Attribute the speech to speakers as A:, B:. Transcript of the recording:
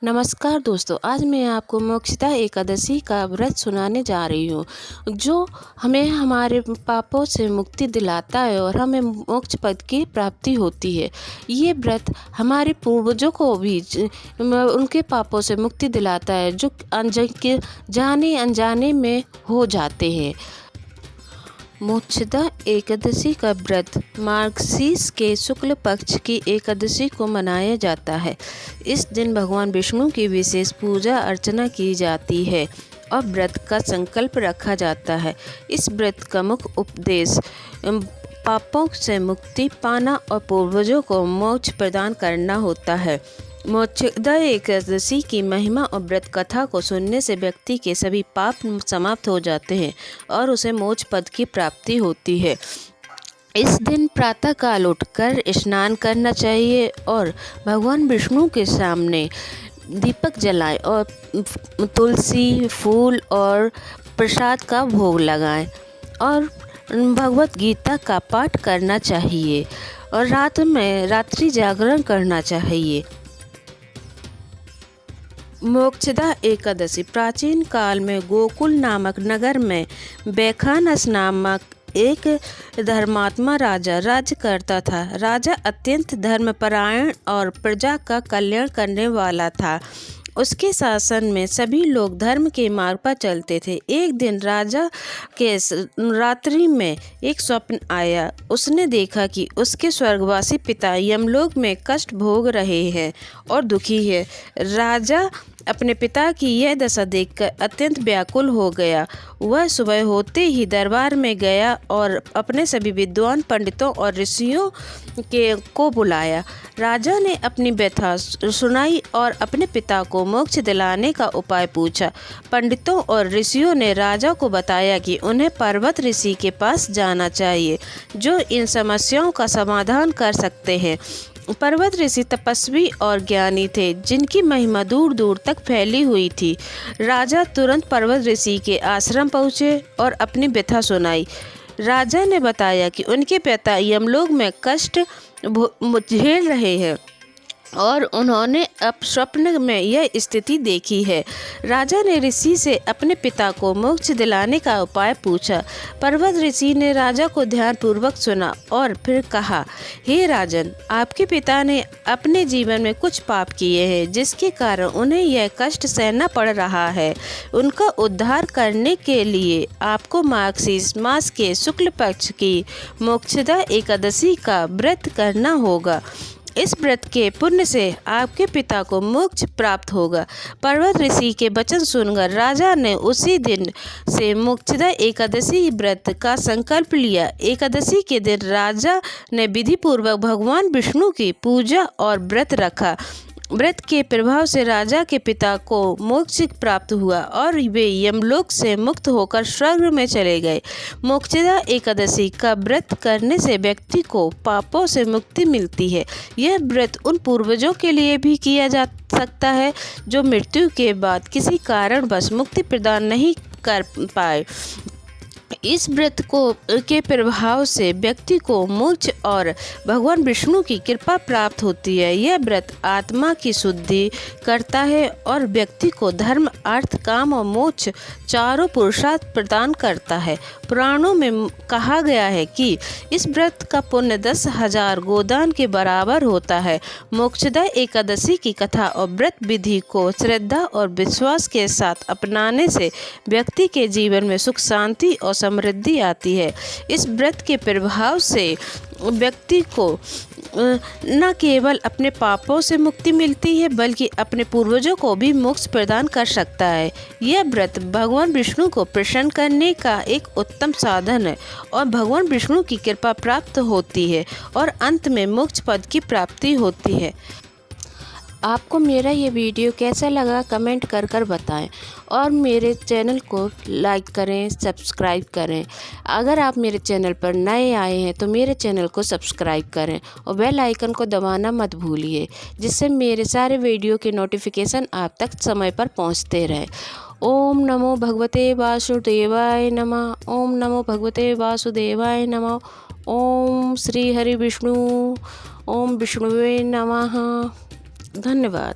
A: नमस्कार दोस्तों, आज मैं आपको मोक्षदा एकादशी का व्रत सुनाने जा रही हूँ, जो हमें हमारे पापों से मुक्ति दिलाता है और हमें मोक्ष पद की प्राप्ति होती है। ये व्रत हमारे पूर्वजों को भी उनके पापों से मुक्ति दिलाता है, जो जाने अनजाने में हो जाते हैं। मोक्षदा एकादशी का व्रत मार्गशीर्ष के शुक्ल पक्ष की एकादशी को मनाया जाता है। इस दिन भगवान विष्णु की विशेष पूजा अर्चना की जाती है और व्रत का संकल्प रखा जाता है। इस व्रत का मुख्य उपदेश पापों से मुक्ति पाना और पूर्वजों को मोक्ष प्रदान करना होता है। मोक्षदा एकादशी की महिमा और व्रत कथा को सुनने से व्यक्ति के सभी पाप समाप्त हो जाते हैं और उसे मोक्ष पद की प्राप्ति होती है। इस दिन प्रातःकाल उठकर स्नान करना चाहिए और भगवान विष्णु के सामने दीपक जलाएं और तुलसी, फूल और प्रसाद का भोग लगाएं और भगवत गीता का पाठ करना चाहिए और रात में रात्रि जागरण करना चाहिए। मोक्षदा एकादशी प्राचीन काल में गोकुल नामक नगर में बैखानस नामक एक धर्मात्मा राजा राज्य करता था। राजा अत्यंत धर्मपरायण और प्रजा का कल्याण करने वाला था। उसके शासन में सभी लोग धर्म के मार्ग पर चलते थे। एक दिन राजा के रात्रि में एक स्वप्न आया। उसने देखा कि उसके स्वर्गवासी पिता यमलोक में कष्ट भोग रहे हैं और दुखी है। राजा अपने पिता की यह दशा देखकर अत्यंत व्याकुल हो गया। वह सुबह होते ही दरबार में गया और अपने सभी विद्वान पंडितों और ऋषियों को बुलाया। राजा ने अपनी व्यथा सुनाई और अपने पिता को मोक्ष दिलाने का उपाय पूछा। पंडितों और ऋषियों ने राजा को बताया कि उन्हें पर्वत ऋषि के पास जाना चाहिए, जो इन समस्याओं का समाधान कर सकते हैं। पर्वत ऋषि तपस्वी और ज्ञानी थे, जिनकी महिमा दूर दूर तक फैली हुई थी। राजा तुरंत पर्वत ऋषि के आश्रम पहुँचे और अपनी व्यथा सुनाई। राजा ने बताया कि उनके पिता यमलोक में कष्ट झेल रहे हैं और उन्होंने अब स्वप्न में यह स्थिति देखी है। राजा ने ऋषि से अपने पिता को मोक्ष दिलाने का उपाय पूछा। पर्वत ऋषि ने राजा को ध्यानपूर्वक सुना और फिर कहा, हे राजन, आपके पिता ने अपने जीवन में कुछ पाप किए हैं, जिसके कारण उन्हें यह कष्ट सहना पड़ रहा है। उनका उद्धार करने के लिए आपको मार्गशीर्ष मास के शुक्ल पक्ष की मोक्षदा एकादशी का व्रत करना होगा। इस व्रत के पुण्य से आपके पिता को मोक्ष प्राप्त होगा। पर्वत ऋषि के वचन सुनकर राजा ने उसी दिन से मोक्षदा एकादशी व्रत का संकल्प लिया। एकादशी के दिन राजा ने विधि पूर्वक भगवान विष्णु की पूजा और व्रत रखा। व्रत के प्रभाव से राजा के पिता को मोक्ष प्राप्त हुआ और वे यमलोक से मुक्त होकर स्वर्ग में चले गए। मोक्षदा एकादशी का व्रत करने से व्यक्ति को पापों से मुक्ति मिलती है। यह व्रत उन पूर्वजों के लिए भी किया जा सकता है जो मृत्यु के बाद किसी कारणवश मुक्ति प्रदान नहीं कर पाए। इस व्रत के प्रभाव से व्यक्ति को मोक्ष और भगवान विष्णु की कृपा प्राप्त होती है। यह व्रत आत्मा की शुद्धि करता है और व्यक्ति को धर्म, अर्थ, काम और मोक्ष चारों पुरुषार्थ प्रदान करता है। पुराणों में कहा गया है कि इस व्रत का पुण्य 10,000 गोदान के बराबर होता है। मोक्षदा एकादशी की कथा और व्रत विधि को श्रद्धा और विश्वास के साथ अपनाने से व्यक्ति के जीवन में सुख, शांति और समृद्धि आती है। इस व्रत के प्रभाव से व्यक्ति को न केवल अपने पापों से मुक्ति मिलती है, बल्कि अपने पूर्वजों को भी मोक्ष प्रदान कर सकता है। यह व्रत भगवान विष्णु को प्रसन्न करने का एक उत्तम साधन है और भगवान विष्णु की कृपा प्राप्त होती है और अंत में मोक्ष पद की प्राप्ति होती है। आपको मेरा ये वीडियो कैसा लगा कमेंट कर कर बताएं और मेरे चैनल को लाइक करें, सब्सक्राइब करें। अगर आप मेरे चैनल पर नए आए हैं तो मेरे चैनल को सब्सक्राइब करें और बेल आइकन को दबाना मत भूलिए, जिससे मेरे सारे वीडियो के नोटिफिकेशन आप तक समय पर पहुंचते रहें। ओम नमो भगवते वासुदेवाय नमः। ओम नमो भगवते वासुदेवाय नमः। ओम श्री हरि विष्णु। ओम विष्णुवे नमः। धन्यवाद।